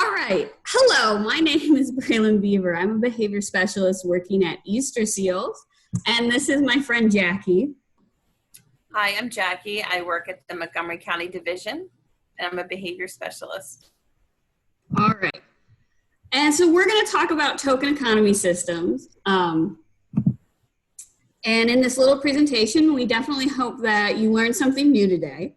All right. Hello, my name is Braylon Beaver. I'm a behavior specialist working at Easter Seals, and this is my friend Jackie. Hi, I'm Jackie. I work at the Montgomery County Division, and I'm a behavior specialist. All right. And so we're going to talk about token economy systems. And in this little presentation, we definitely hope that you learned something new today.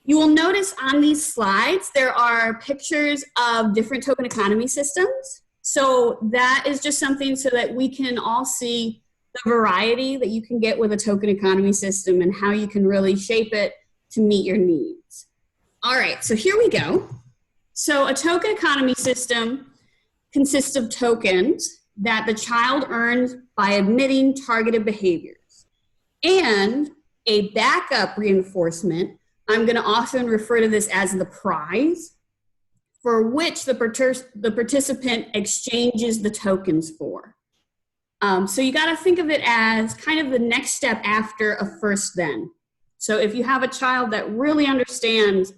You will notice on these slides, there are pictures of different token economy systems. So that is just something so that we can all see the variety that you can get with a token economy system and how you can really shape it to meet your needs. All right, so here we go. So a token economy system consists of tokens that the child earns by admitting targeted behaviors and a backup reinforcement. I'm going to often refer to this as the prize, for which the participant exchanges the tokens for. So you got to think of it as kind of the next step after a first then. So if you have a child that really understands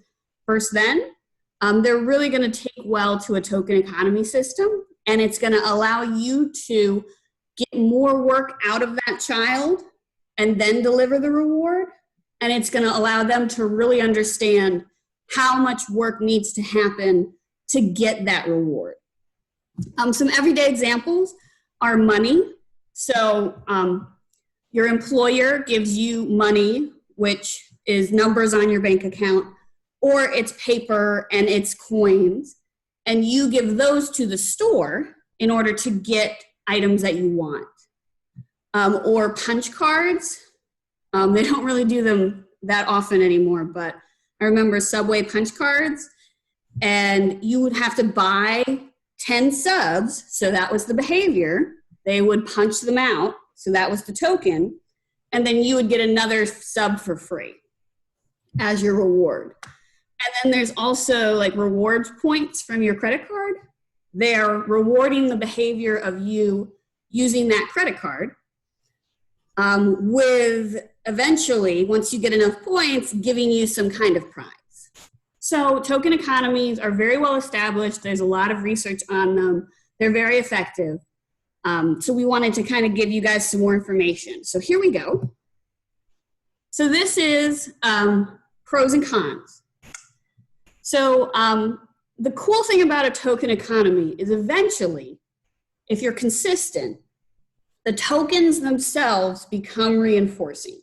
first then, they're really going to take well to a token economy system, and it's going to allow you to get more work out of that child and then deliver the reward. And it's going to allow them to really understand how much work needs to happen to get that reward. Some everyday examples are money. So your employer gives you money, which is numbers on your bank account, or it's paper and it's coins, and you give those to the store in order to get items that you want. Or punch cards. They don't really do them that often anymore, but I remember Subway punch cards, and you would have to buy 10 subs, so that was the behavior. They would punch them out, so that was the token, and then you would get another sub for free as your reward. And then there's also like rewards points from your credit card. They're rewarding the behavior of you using that credit card, with eventually, once you get enough points, giving you some kind of prize. So token economies are very well established. There's a lot of research on them. They're very effective. So we wanted to kind of give you guys some more information. So here we go. So this is pros and cons. So the cool thing about a token economy is eventually, if you're consistent, the tokens themselves become reinforcing.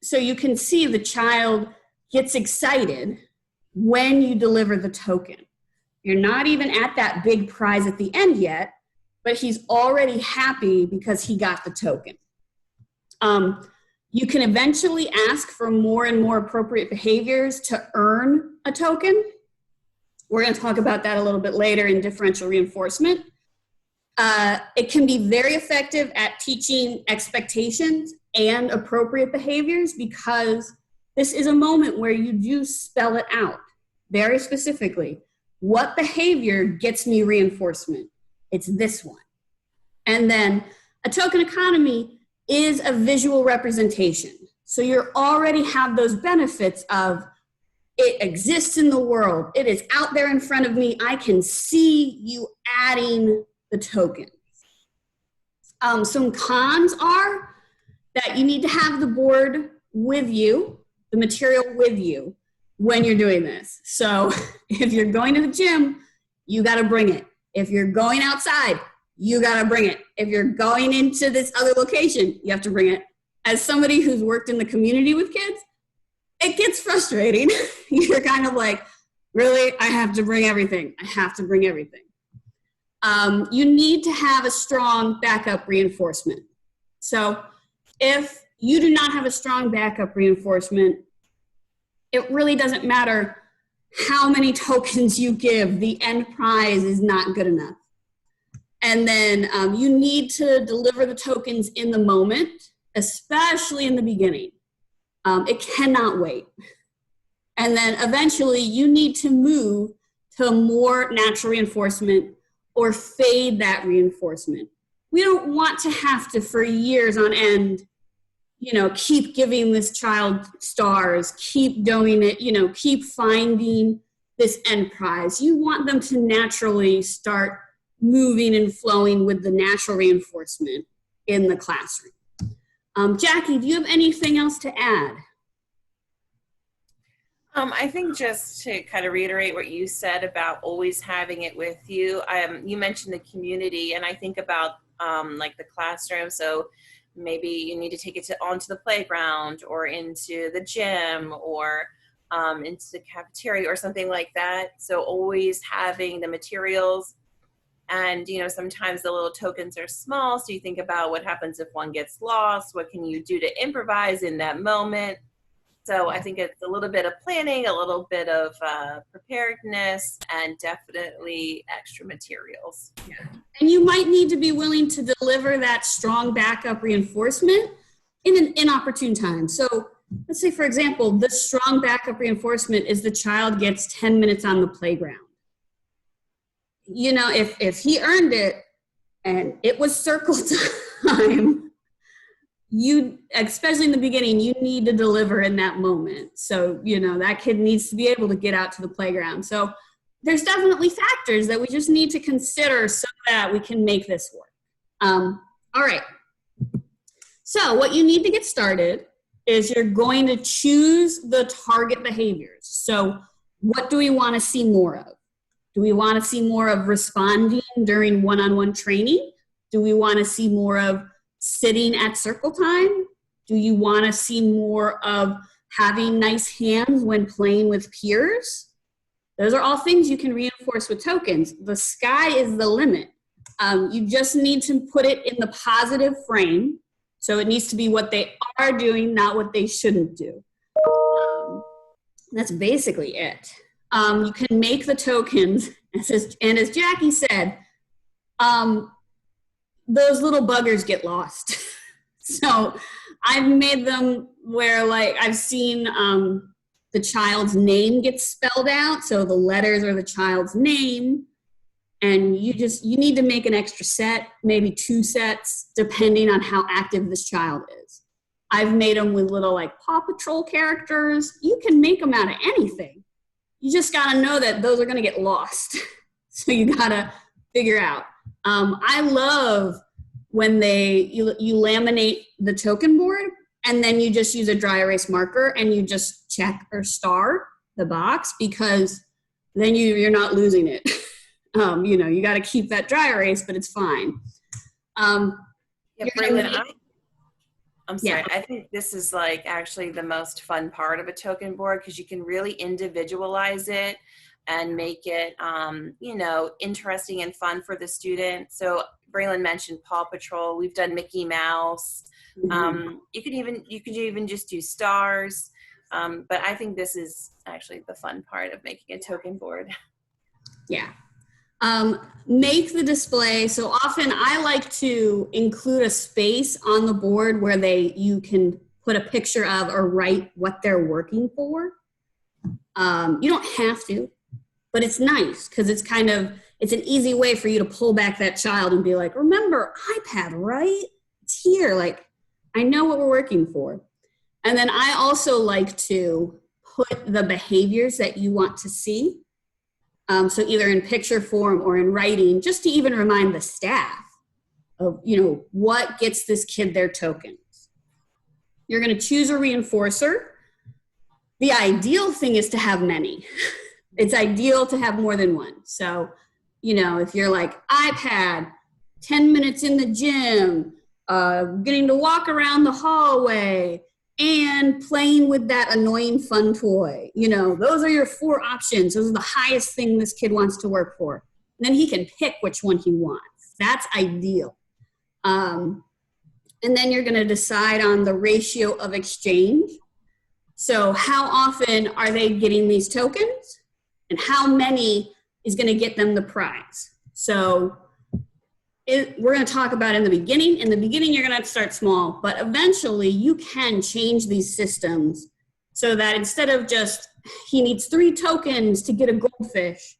So you can see the child gets excited when you deliver the token. You're not even at that big prize at the end yet, but he's already happy because he got the token. You can eventually ask for more and more appropriate behaviors to earn a token. We're going to talk about that a little bit later in differential reinforcement. It can be very effective at teaching expectations and appropriate behaviors, because this is a moment where you do spell it out very specifically. What behavior gets me reinforcement? It's this one. And then a token economy is a visual representation. So you already have those benefits of it exists in the world. It is out there in front of me. I can see you adding the tokens. Some cons are that you need to have the board with you, the material with you when you're doing this. So if you're going to the gym, you got to bring it. If you're going outside, you got to bring it. If you're going into this other location, you have to bring it. As somebody who's worked in the community with kids, it gets frustrating. You're kind of like, really? I have to bring everything. I have to bring everything. You need to have a strong backup reinforcement. So if you do not have a strong backup reinforcement, it really doesn't matter how many tokens you give. The end prize is not good enough. And then you need to deliver the tokens in the moment, especially in the beginning. It cannot wait. And then eventually you need to move to more natural reinforcement or fade that reinforcement. We don't want to have to, for years on end, keep giving this child stars, keep doing it, keep finding this end prize. You want them to naturally start moving and flowing with the natural reinforcement in the classroom. Jackie, do you have anything else to add? I think just to kind of reiterate what you said about always having it with you, you mentioned the community, and I think about like the classroom. So maybe you need to take it onto the playground or into the gym or into the cafeteria or something like that. So always having the materials. And, you know, sometimes the little tokens are small. So you think about what happens if one gets lost. What can you do to improvise in that moment? So I think it's a little bit of planning, a little bit of preparedness, and definitely extra materials. Yeah. And you might need to be willing to deliver that strong backup reinforcement in an inopportune time. So let's say, for example, the strong backup reinforcement is the child gets 10 minutes on the playground. You know, if he earned it and it was circle time, you, especially in the beginning, you need to deliver in that moment. So, you know, that kid needs to be able to get out to the playground. So there's definitely factors that we just need to consider so that we can make this work. All right. So what you need to get started is you're going to choose the target behaviors. So what do we want to see more of? Do we want to see more of responding during one-on-one training? Do we want to see more of sitting at circle time? Do you want to see more of having nice hands when playing with peers? Those are all things you can reinforce with tokens. The sky is the limit. You just need to put it in the positive frame. So it needs to be what they are doing, not what they shouldn't do. That's basically it. You can make the tokens, and as Jackie said, those little buggers get lost. So I've made them where, like, I've seen the child's name get spelled out, so the letters are the child's name, and you need to make an extra set, maybe 2 sets, depending on how active this child is. I've made them with little, like, Paw Patrol characters. You can make them out of anything. You just got to know that those are going to get lost. So you got to figure out. I love when you laminate the token board and then you just use a dry erase marker and you just check or star the box, because then you're not losing it. You know, you got to keep that dry erase, but it's fine. Yeah, Braylon, I'm sorry. Yeah. I think this is like actually the most fun part of a token board, because you can really individualize it and make it, you know, interesting and fun for the student. So Braylon mentioned Paw Patrol. We've done Mickey Mouse. Mm-hmm. You could even just do stars. But I think this is actually the fun part of making a token board. Yeah. Make the display. So often I like to include a space on the board where you can put a picture of or write what they're working for. You don't have to, but it's nice because it's an easy way for you to pull back that child and be like, remember iPad, right? It's here. Like, I know what we're working for. And then I also like to put the behaviors that you want to see. So either in picture form or in writing, just to even remind the staff of, you know, what gets this kid their tokens. You're going to choose a reinforcer. The ideal thing is to have many. It's ideal to have more than one. So, you know, if you're like iPad, 10 minutes in the gym, getting to walk around the hallway, and playing with that annoying fun toy. You know, those are your 4 options. Those are the highest thing this kid wants to work for. And then he can pick which one he wants. That's ideal. And then you're going to decide on the ratio of exchange. So how often are they getting these tokens? And how many is going to get them the prize? So we're going to talk about in the beginning. In the beginning, you're going to have to start small, but eventually you can change these systems so that instead of just he needs 3 tokens to get a goldfish,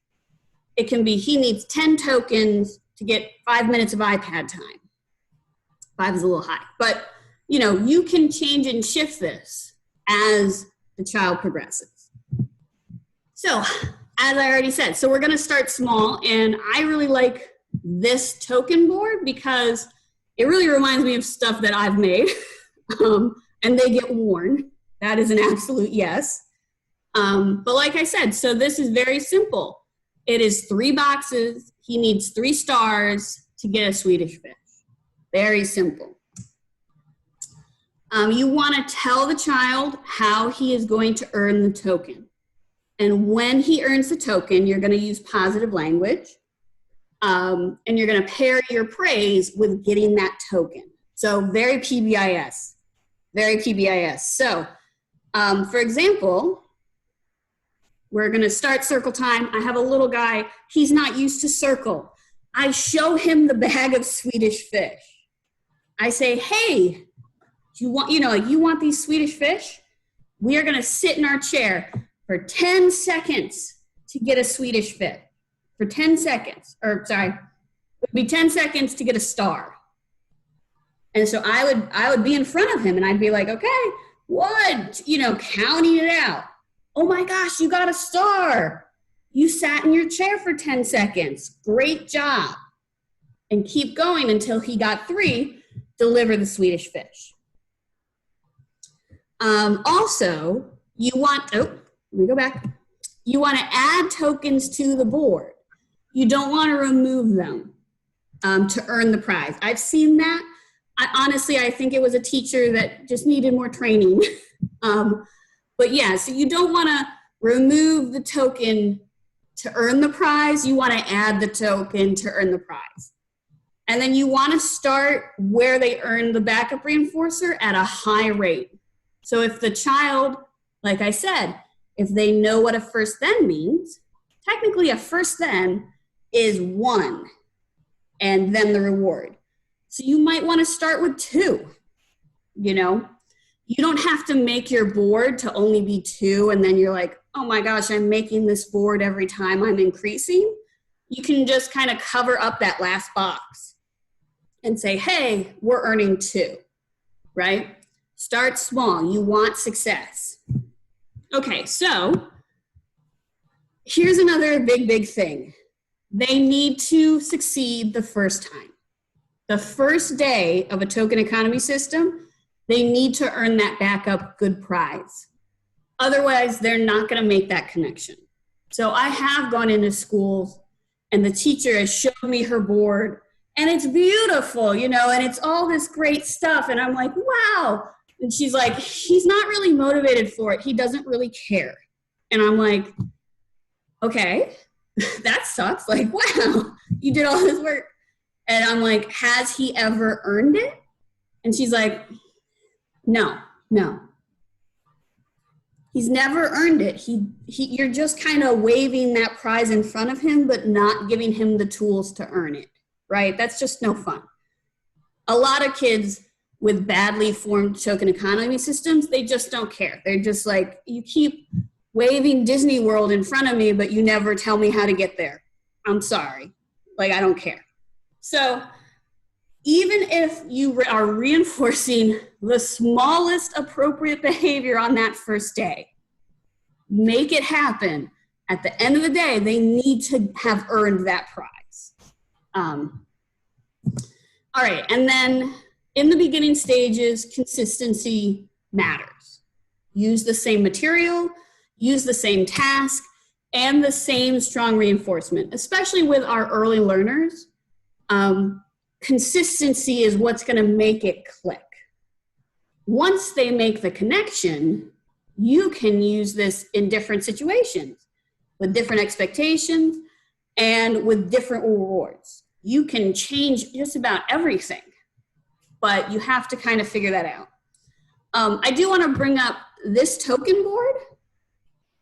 it can be he needs 10 tokens to get 5 minutes of iPad time. 5 is a little high, but you know, you can change and shift this as the child progresses. So as I already said, so we're going to start small, and I really like this token board because it really reminds me of stuff that I've made, and they get worn. That is an absolute yes. But like I said, so this is very simple. It is 3 boxes. He needs 3 stars to get a Swedish fish. Very simple. You want to tell the child how he is going to earn the token. And when he earns the token, you're going to use positive language. And you're going to pair your praise with getting that token. So very PBIS. Very PBIS. So, for example, we're going to start circle time. I have a little guy. He's not used to circle. I show him the bag of Swedish fish. I say, hey, do you want, you want these Swedish fish? We are going to sit in our chair for 10 seconds to get a Swedish fish. For 10 seconds, or sorry, it would be 10 seconds to get a star. And so I would be in front of him and I'd be like, okay, what? Counting it out. Oh my gosh, you got a star. You sat in your chair for 10 seconds. Great job. And keep going until he got 3, deliver the Swedish fish. Also, you want, let me go back. You want to add tokens to the board. You don't want to remove them to earn the prize. I've seen that. I think it was a teacher that just needed more training. But yeah, so you don't want to remove the token to earn the prize. You want to add the token to earn the prize. And then you want to start where they earn the backup reinforcer at a high rate. So if the child, like I said, if they know what a first then means, technically a first then is 1 and then the reward. So you might want to start with 2, You don't have to make your board to only be 2 and then you're like, oh my gosh, I'm making this board every time I'm increasing. You can just kind of cover up that last box and say, hey, we're earning 2, right? Start small. You want success. Okay, so here's another big thing. They need to succeed the first time. The first day of a token economy system, they need to earn that backup good prize. Otherwise, they're not going to make that connection. So I have gone into schools and the teacher has showed me her board and it's beautiful, and it's all this great stuff. And I'm like, wow. And she's like, he's not really motivated for it. He doesn't really care. And I'm like, okay, that sucks. Like, wow, you did all this work. And I'm like, has he ever earned it? And she's like, no. He's never earned it. You're just kind of waving that prize in front of him, but not giving him the tools to earn it, right? That's just no fun. A lot of kids with badly formed token economy systems, they just don't care. They're just like, you keep waving Disney World in front of me, but you never tell me how to get there. I'm sorry. Like, I don't care. So even if you are reinforcing the smallest appropriate behavior on that first day, make it happen. At the end of the day, they need to have earned that prize. All right, and then in the beginning stages, consistency matters. Use the same material, use the same task, and the same strong reinforcement, especially with our early learners. Consistency is what's going to make it click. Once they make the connection, you can use this in different situations with different expectations and with different rewards. You can change just about everything, but you have to kind of figure that out. I do want to bring up this token board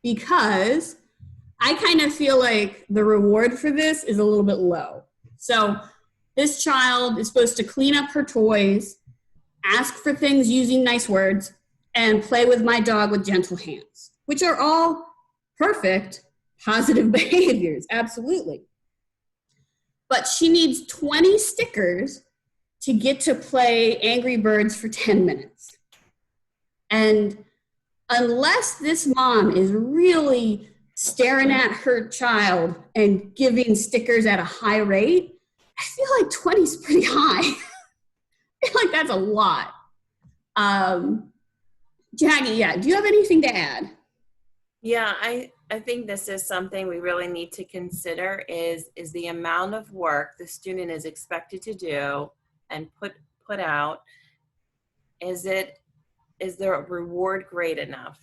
because I kind of feel like the reward for this is a little bit low. So this child is supposed to clean up her toys, ask for things using nice words, and play with my dog with gentle hands, which are all perfect, positive behaviors, absolutely. But she needs 20 stickers to get to play Angry Birds for 10 minutes. And unless this mom is really staring at her child and giving stickers at a high rate, I feel like 20 is pretty high. I feel like that's a lot. Jackie, yeah, do you have anything to add? Yeah, I think this is something we really need to consider is the amount of work the student is expected to do and put out. Is their reward great enough?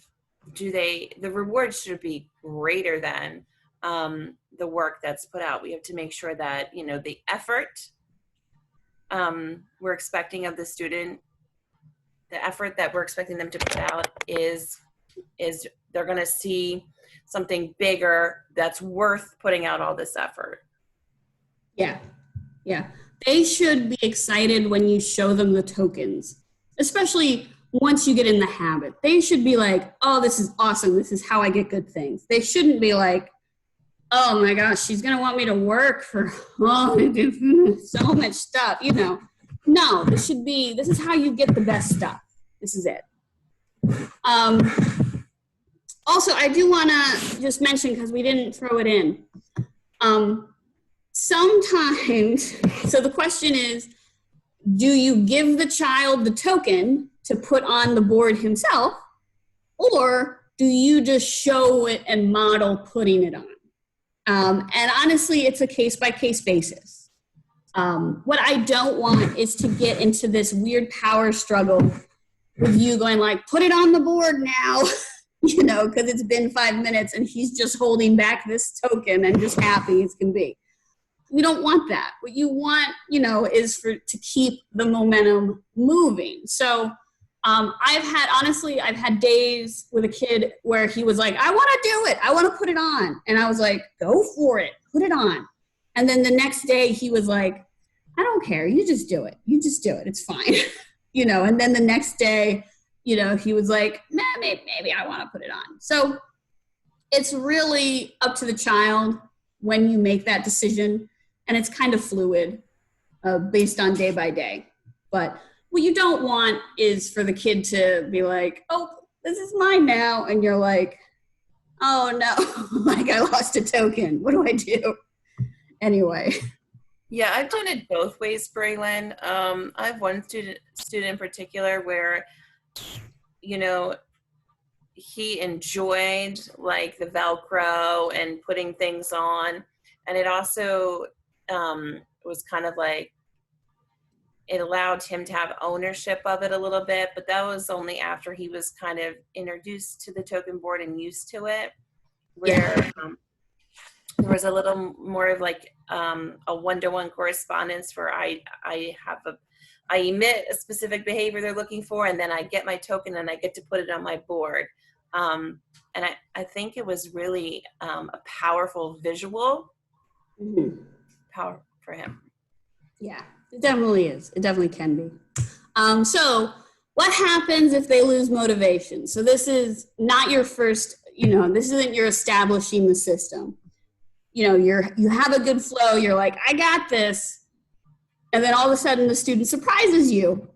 The reward should be greater than the work that's put out. We have to make sure that, the effort we're expecting of the student, the effort that we're expecting them to put out is they're going to see something bigger that's worth putting out all this effort. Yeah, yeah. They should be excited when you show them the tokens, especially once you get in the habit. They should be like, oh, this is awesome. This is how I get good things. They shouldn't be like, oh my gosh, she's going to want me to work for so much stuff, No, this is how you get the best stuff. This is it. Also, I do want to just mention, because we didn't throw it in, sometimes, so the question is, do you give the child the token to put on the board himself, or do you just show it and model putting it on? And honestly, it's a case-by-case basis. What I don't want is to get into this weird power struggle with you going like, put it on the board now, because it's been 5 minutes and he's just holding back this token and just happy as can be. We don't want that. What you want, is to keep the momentum moving. So I've had days with a kid where he was like, I want to do it. I want to put it on. And I was like, go for it. Put it on. And then the next day he was like, I don't care. You just do it. You just do it. It's fine. And then the next day, he was like, nah, maybe I want to put it on. So it's really up to the child when you make that decision. And it's kind of fluid based on day by day. But what you don't want is for the kid to be like, oh, this is mine now. And you're like, oh no, like I lost a token. What do I do? Anyway. Yeah, I've done it both ways, Braylon. I have one student in particular where, he enjoyed like the Velcro and putting things on. And it also was kind of like, it allowed him to have ownership of it a little bit, but that was only after he was kind of introduced to the token board and used to it, where there was a little more of like a one-to-one correspondence where I emit a specific behavior they're looking for, and then I get my token and I get to put it on my board. And I think it was really a powerful visual power for him. Yeah, it definitely is. It definitely can be. So what happens if they lose motivation? So this is not your first, this isn't your establishing the system. You have a good flow. You're like, I got this. And then all of a sudden the student surprises you.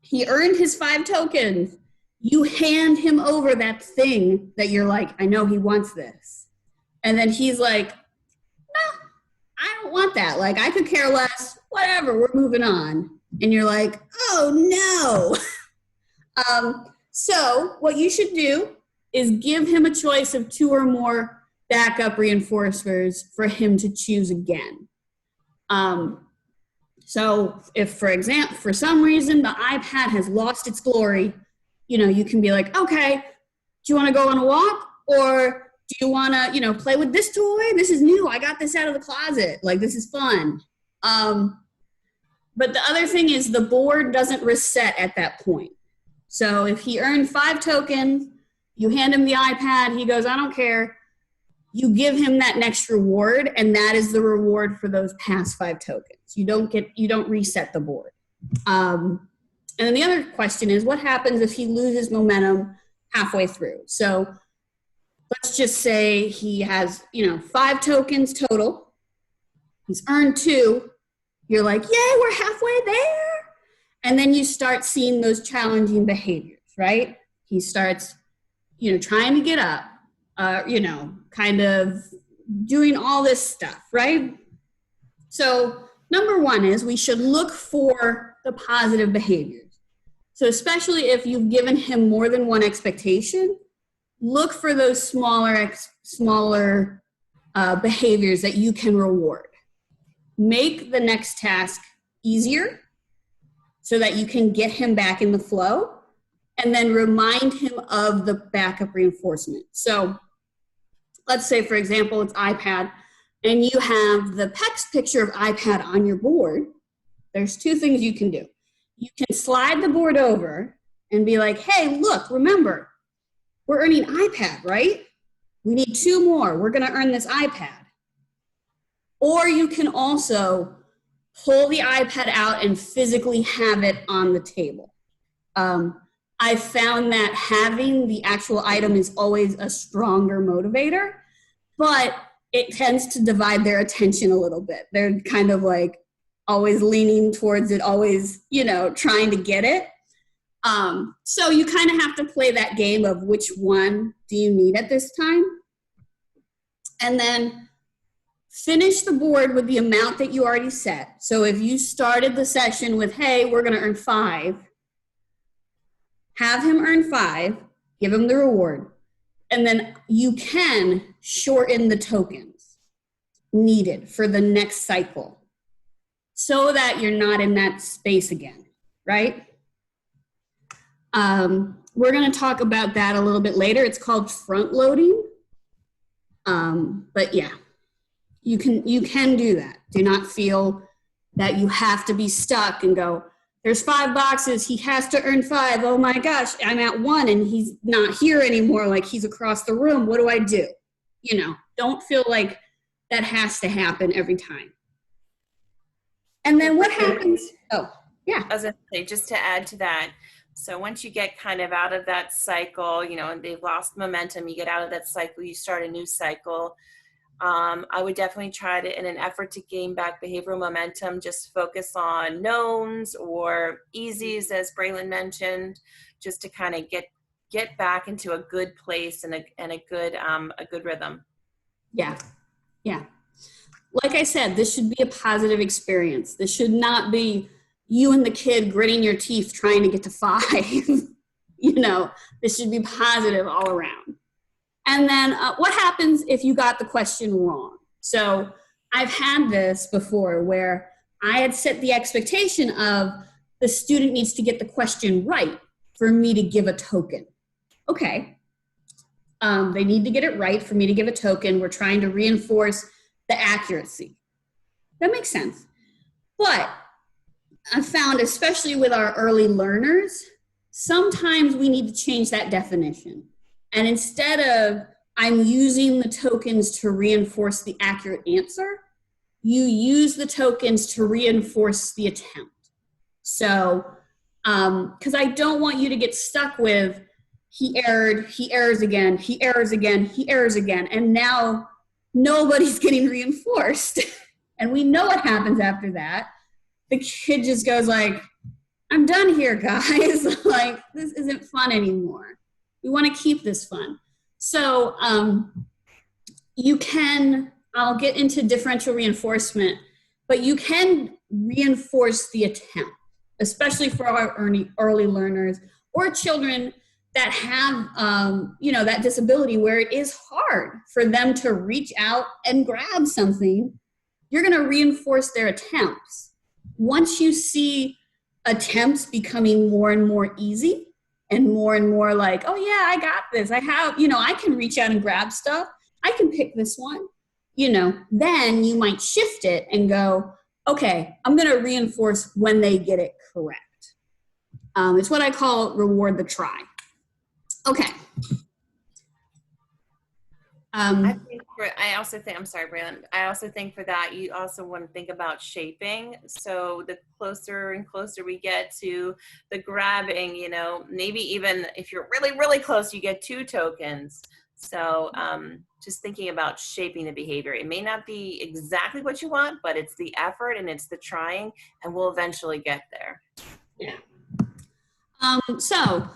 He earned his 5 tokens. You hand him over that thing that you're like, I know he wants this. And then he's like, no, I don't want that. Like, I could care less. Whatever, we're moving on. And you're like, oh no. So what you should do is give him a choice of 2 or more backup reinforcers for him to choose again. So if, for example, for some reason the iPad has lost its glory, you can be like, okay, do you want to go on a walk? Or do you want to, play with this toy? This is new. I got this out of the closet. Like, this is fun. But the other thing is the board doesn't reset at that point. So if he earned 5 tokens, you hand him the iPad, he goes, I don't care. You give him that next reward, and that is the reward for those past 5 tokens. You don't reset the board. And then the other question is, what happens if he loses momentum halfway through? So let's just say he has, 5 tokens total. He's earned 2. You're like, yay, we're halfway there. And then you start seeing those challenging behaviors, right? He starts, trying to get up, kind of doing all this stuff, right? So number one is we should look for the positive behaviors. So especially if you've given him more than one expectation, look for those smaller behaviors that you can reward. Make the next task easier so that you can get him back in the flow, and then remind him of the backup reinforcement. So let's say, for example, it's iPad, and you have the picture of iPad on your board. There's two things you can do. You can slide the board over and be like, hey, look, remember, we're earning iPad, right? We need 2 more. We're going to earn this iPad. Or you can also pull the iPad out and physically have it on the table. I found that having the actual item is always a stronger motivator, but it tends to divide their attention a little bit. They're kind of like always leaning towards it, always, trying to get it. So you kind of have to play that game of which one do you need at this time? And then finish the board with the amount that you already set. So if you started the session with, hey, we're going to earn 5, have him earn 5, give him the reward, and then you can shorten the tokens needed for the next cycle so that you're not in that space again, right? We're going to talk about that a little bit later. It's called front loading. But yeah, you can do that. Do not feel that you have to be stuck and go, there's 5 boxes, he has to earn 5. Oh my gosh, I'm at 1 and he's not here anymore, like he's across the room. What do I do? Don't feel like that has to happen every time. And then what happens? Oh, yeah. I was going to say, just to add to that, so once you get kind of out of that cycle, and they've lost momentum, you get out of that cycle, you start a new cycle. I would definitely try to, in an effort to gain back behavioral momentum, just focus on knowns or easies, as Braylon mentioned, just to kind of get back into a good place and a good rhythm. Yeah. Like I said, this should be a positive experience. This should not be you and the kid gritting your teeth trying to get to 5. This should be positive all around. And then what happens if you got the question wrong? So I've had this before where I had set the expectation of the student needs to get the question right for me to give a token. Okay. They need to get it right for me to give a token. We're trying to reinforce the accuracy. That makes sense. But I found, especially with our early learners, sometimes we need to change that definition. And instead of I'm using the tokens to reinforce the accurate answer, you use the tokens to reinforce the attempt. So, because I don't want you to get stuck with he errors again, and now nobody's getting reinforced. And we know what happens after that. The kid just goes like, I'm done here, guys. Like, this isn't fun anymore. We want to keep this fun. So I'll get into differential reinforcement, but you can reinforce the attempt, especially for our early learners or children that have, that disability where it is hard for them to reach out and grab something. You're going to reinforce their attempts. Once you see attempts becoming more and more easy and more like, oh yeah, I got this. I have, I can reach out and grab stuff. I can pick this one, then you might shift it and go, okay, I'm going to reinforce when they get it correct. It's what I call reward the try. Okay. I'm sorry, Brandon. I also think for that, you also want to think about shaping. So the closer and closer we get to the grabbing, maybe even if you're really, really close, you get 2 tokens. So just thinking about shaping the behavior. It may not be exactly what you want, but it's the effort and it's the trying, and we'll eventually get there. Yeah. So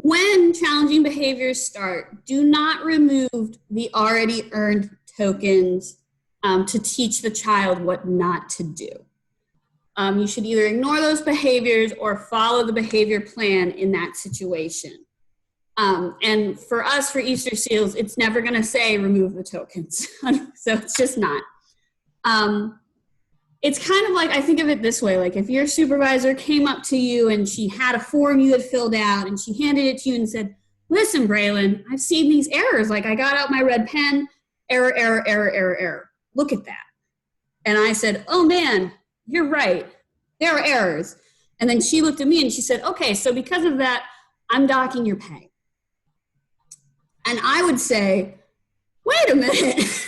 when challenging behaviors start, do not remove the already earned tokens to teach the child what not to do. You should either ignore those behaviors or follow the behavior plan in that situation. And for us, for Easter seals, it's never going to say remove the tokens. So it's just not. It's kind of like, I think of it this way, like if your supervisor came up to you and she had a form you had filled out and she handed it to you and said, listen, Braylon, I've seen these errors. Like I got out my red pen, error, error, error, error, error. Look at that. And I said, oh man, you're right. There are errors. And then she looked at me and she said, okay, so because of that, I'm docking your pay. And I would say, wait a minute.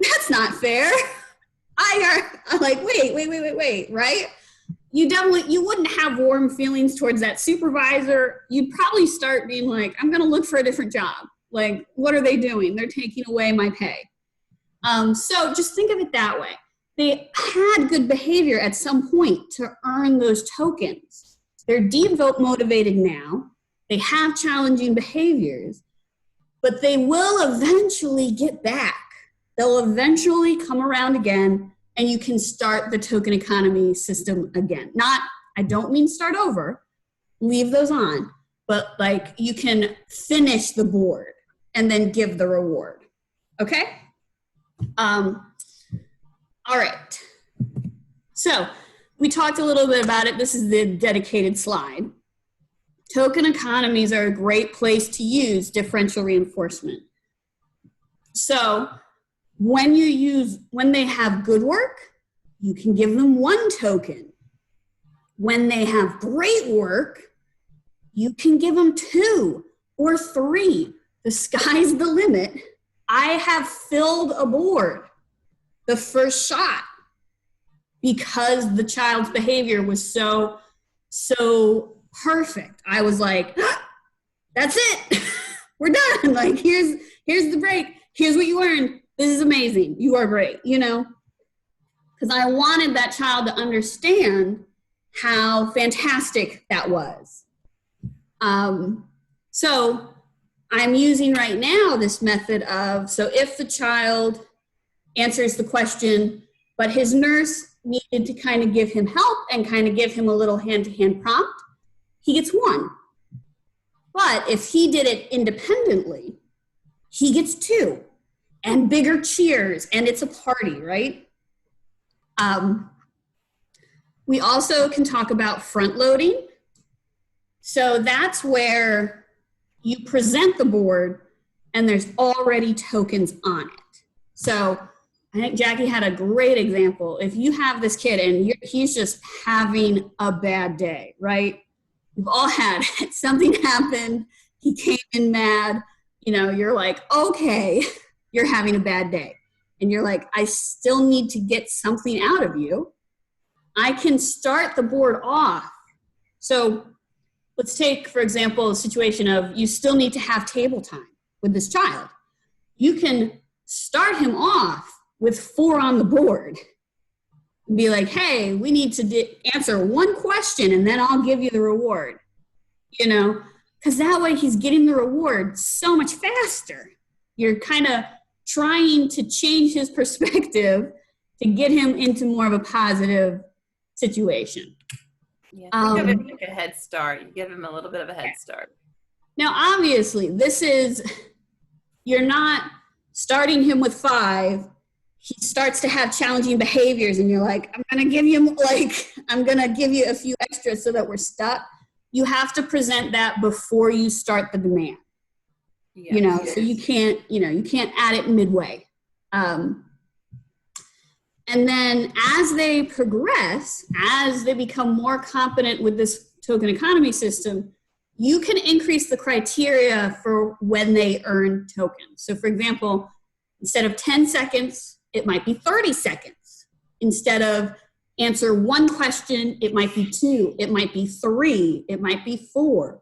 That's not fair. I'm like, wait, right? You wouldn't have warm feelings towards that supervisor. You'd probably start being like, I'm going to look for a different job. Like, what are they doing? They're taking away my pay. So just think of it that way. They had good behavior at some point to earn those tokens. They're demotivated now. They have challenging behaviors, but they will eventually get back. They'll eventually come around again, and you can start the token economy system again. I don't mean start over, leave those on, but like you can finish the board and then give the reward. Okay? All right. So we talked a little bit about it. This is the dedicated slide. Token economies are a great place to use differential reinforcement. So when they have good work, you can give them 1 token. When they have great work, you can give them 2 or 3. The sky's the limit. I have filled a board the first shot because the child's behavior was so perfect. I was like, that's it. We're done. Like, here's the break. Here's what you earned. This is amazing. You are great, because I wanted that child to understand how fantastic that was. So I'm using right now this method of, so if the child answers the question, but his nurse needed to kind of give him help and kind of give him a little hand-to-hand prompt, he gets 1. But if he did it independently, he gets 2. And bigger cheers, and it's a party, right? We also can talk about front loading. So that's where you present the board and there's already tokens on it. So I think Jackie had a great example. If you have this kid and he's just having a bad day, right? We've all had it. Something happened. He came in mad. You're like, okay, you're having a bad day. And you're like, I still need to get something out of you. I can start the board off. So let's take, for example, a situation of you still need to have table time with this child. You can start him off with 4 on the board and be like, hey, we need to answer 1 question and then I'll give you the reward, because that way he's getting the reward so much faster. You're kind of trying to change his perspective to get him into more of a positive situation. Yeah, think of it like a head start. You give him a little bit of a head start. Now, obviously, you're not starting him with 5. He starts to have challenging behaviors and you're like, I'm going to give you a few extras so that we're stuck. You have to present that before you start the demand. Yeah. So you can't add it midway. And then as they progress, as they become more competent with this token economy system, you can increase the criteria for when they earn tokens. So for example, instead of 10 seconds, it might be 30 seconds. Instead of answer 1 question, it might be 2, it might be 3, it might be 4.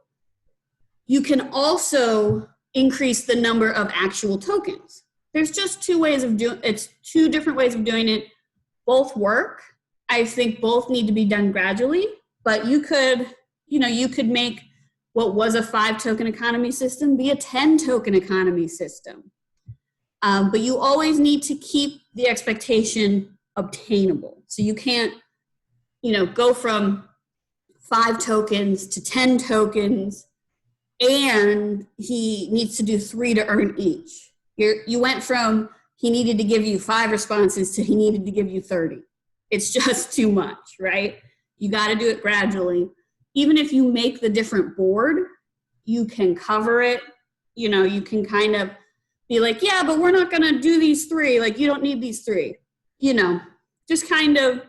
You can also increase the number of actual tokens. There's just 2 ways of doing it's 2 different ways of doing it. Both work. I think both need to be done gradually, but you could make what was a 5-token economy system be a 10-token economy system. But you always need to keep the expectation obtainable. So you can't, go from 5 tokens to 10 tokens, and he needs to do 3 to earn each. You went from he needed to give you 5 responses to he needed to give you 30. It's just too much, right? You got to do it gradually. Even if you make the different board, you can cover it. You can kind of be like, yeah, but we're not going to do these 3. Like, you don't need these 3. Just kind of,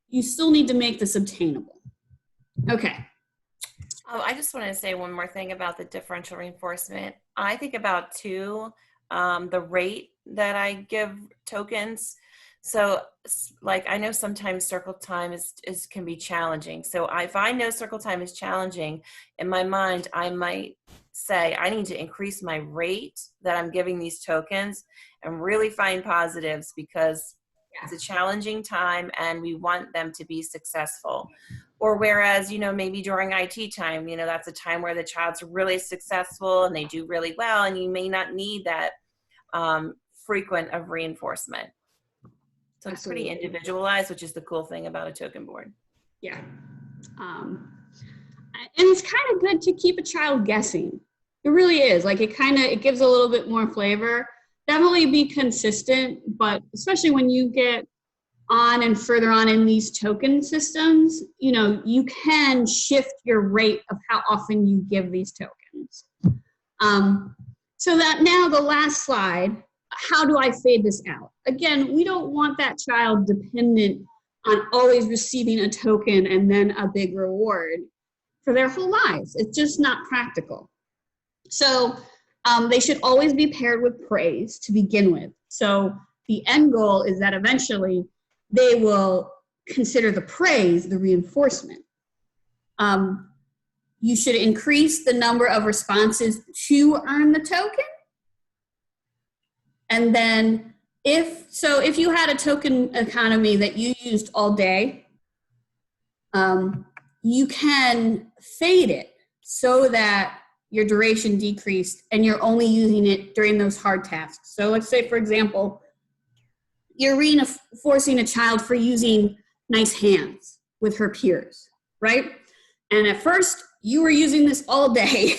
you still need to make this obtainable. Okay. Oh, I just want to say one more thing about the differential reinforcement. I think about too, the rate that I give tokens. So like, I know sometimes circle time can be challenging. So if I know circle time is challenging, in my mind, I might say I need to increase my rate that I'm giving these tokens and really find positives, because it's a challenging time and we want them to be successful. Or whereas, maybe during IT time, that's a time where the child's really successful and they do really well, and you may not need that frequent of reinforcement. So it's pretty individualized, which is the cool thing about a token board. Yeah. And it's kind of good to keep a child guessing. It really is. Like, it gives a little bit more flavor. Definitely be consistent, but especially when you get on and further on in these token systems, you can shift your rate of how often you give these tokens. So that now the last slide, how do I fade this out? Again, we don't want that child dependent on always receiving a token and then a big reward for their whole lives. It's just not practical. So they should always be paired with praise to begin with. So the end goal is that eventually they will consider the praise the reinforcement. You should increase the number of responses to earn the token. And then if you had a token economy that you used all day, you can fade it so that your duration decreased and you're only using it during those hard tasks. So let's say, for example, you're reinforcing a child for using nice hands with her peers, right? And at first, you were using this all day,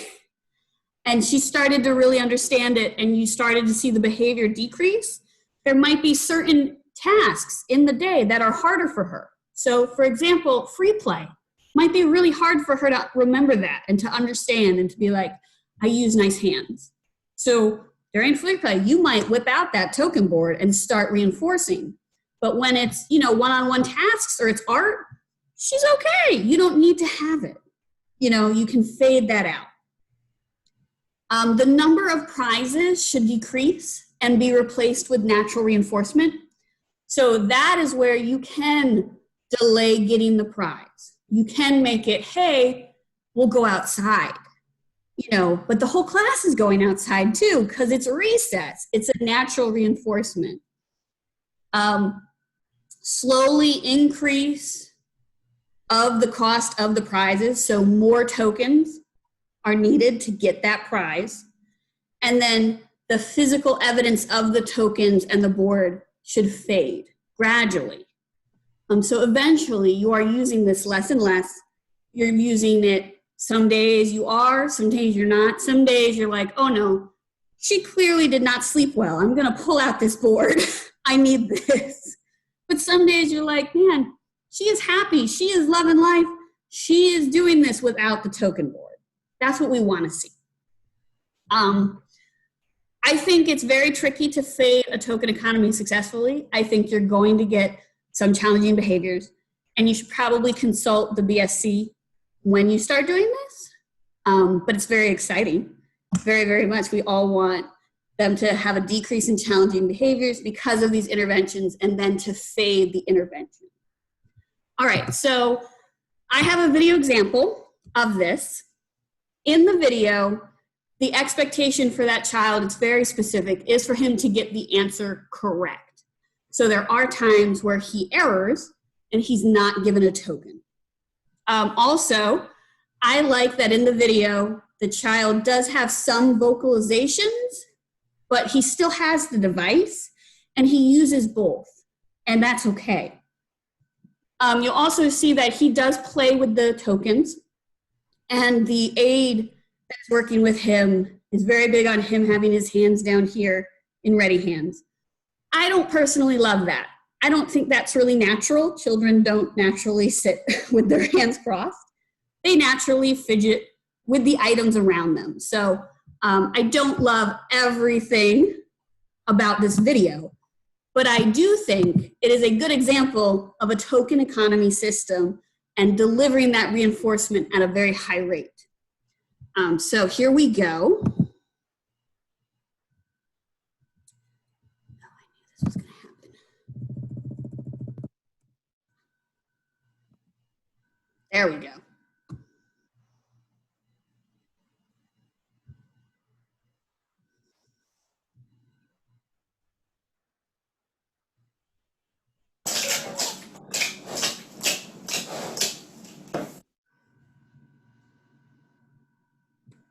and she started to really understand it, and you started to see the behavior decrease. There might be certain tasks in the day that are harder for her. So, for example, free play might be really hard for her to remember that and to understand and to be like, I use nice hands. So during free play, you might whip out that token board and start reinforcing. But when it's, one-on-one tasks or it's art, she's okay. You don't need to have it. You can fade that out. The number of prizes should decrease and be replaced with natural reinforcement. So that is where you can delay getting the prize. You can make it, hey, we'll go outside. But the whole class is going outside too, because it's recess. It's a natural reinforcement. Slowly increase of the cost of the prizes, so more tokens are needed to get that prize. And then the physical evidence of the tokens and the board should fade gradually. So eventually you are using this less and less. You're using it. Some days you are, some days you're not. Some days you're like, oh no, she clearly did not sleep well. I'm gonna pull out this board. I need this. But some days you're like, man, she is happy. She is loving life. She is doing this without the token board. That's what we wanna see. I think it's very tricky to fade a token economy successfully. I think you're going to get some challenging behaviors, and you should probably consult the BSC when you start doing this, but it's very exciting, very, very much. We all want them to have a decrease in challenging behaviors because of these interventions, and then to fade the intervention. All right, so I have a video example of this. In the video, the expectation for that child, it's very specific, is for him to get the answer correct. So there are times where he errors and he's not given a token. Also, I like that in the video, the child does have some vocalizations, but he still has the device and he uses both, and that's okay. You'll also see that he does play with the tokens, and the aide that's working with him is very big on him having his hands down here in ready hands. I don't personally love that. I don't think that's really natural. Children don't naturally sit with their hands crossed. They naturally fidget with the items around them. So I don't love everything about this video, but I do think it is a good example of a token economy system and delivering that reinforcement at a very high rate. So here we go. There we go.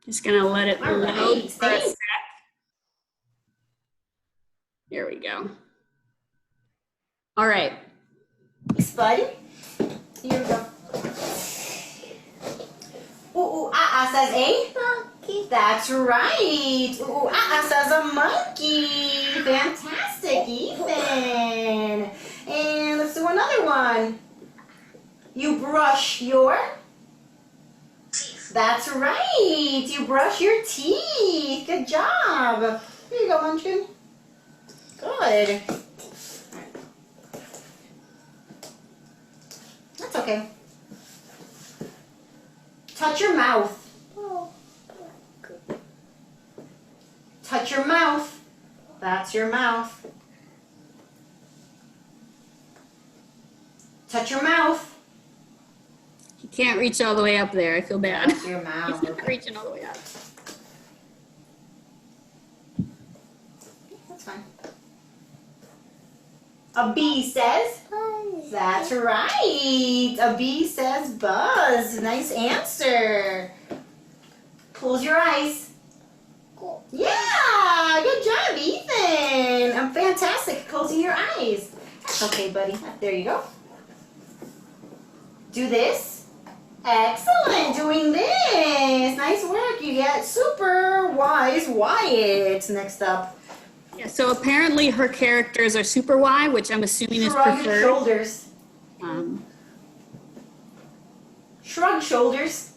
Just gonna let it load for a sec. Here we go. All right. Thanks, buddy. Here we go. Ooh, says a monkey. That's right. Ooh, says a monkey. Fantastic, Ethan. And let's do another one. You brush your teeth. That's right. You brush your teeth. Good job. Here you go, Munchkin. Good. That's okay. Touch your mouth. Oh, good. Touch your mouth. That's your mouth. Touch your mouth. He can't reach all the way up there. I feel bad. That's your mouth. He's not reaching all the way up. That's fine. A bee says, buzz. That's right. A bee says buzz. Nice answer. Close your eyes. Cool. Yeah, good job, Ethan. I'm fantastic at closing your eyes. That's okay, buddy. There you go. Do this. Excellent. Doing this. Nice work. You get super wise Wyatt. Next up. Yeah, so apparently her characters are super Y, which I'm assuming is Shrug your preferred. shoulders. Um, Shrug shoulders.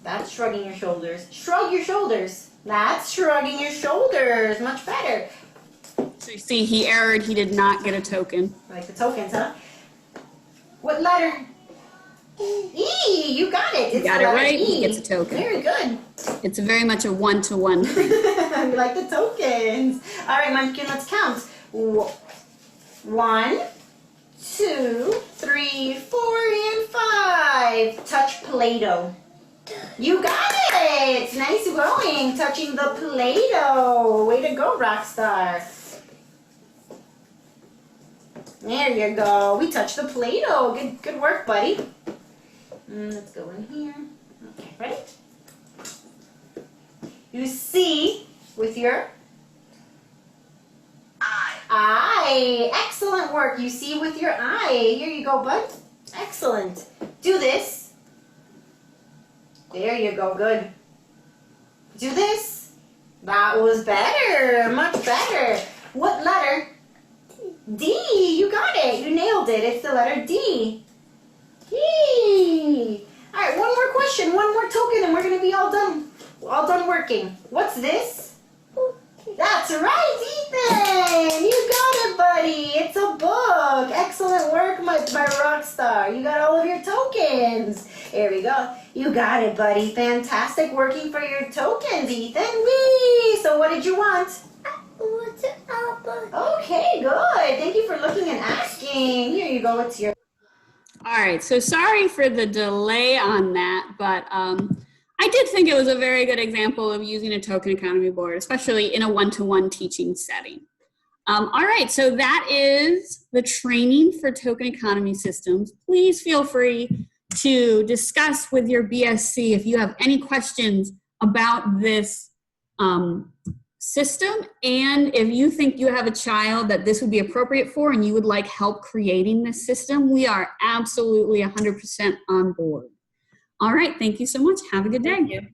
That's shrugging your shoulders. Shrug your shoulders. That's shrugging your shoulders. Much better. so you see, he erred. He did not get a token. Like the tokens, huh? What letter? E. You got it. You got it right. He gets a token. Very good. It's very much a one-to-one thing. You like the tokens. All right, Munchkin, let's count. 1, 2, 3, 4, and 5. Touch Play-Doh. You got it. Nice going. Touching the Play-Doh. Way to go, Rockstar. There you go. We touched the Play-Doh. Good work, buddy. Let's go in here. Okay, ready? You see with your eye. Excellent work. You see with your eye. Here you go, bud. Excellent. Do this. There you go. Good. Do this. That was better. Much better. What letter? D. You got it. You nailed it. It's the letter D. Yee. All right, one more question, one more token, and we're going to be all done. All done working. What's this? That's right, Ethan! You got it, buddy. It's a book. Excellent work, my rock star. You got all of your tokens. Here we go. You got it, buddy. Fantastic working for your tokens, Ethan. Whee! So what did you want? Okay, good. Thank you for looking and asking. Here you go. It's your... All right, so sorry for the delay on that, but I did think it was a very good example of using a token economy board, especially in a one-to-one teaching setting. All right, so that is the training for token economy systems. Please feel free to discuss with your BSC if you have any questions about this system, and if you think you have a child that this would be appropriate for and you would like help creating this system, we are absolutely 100% on board. All right, thank you so much. Have a good day. Thank you.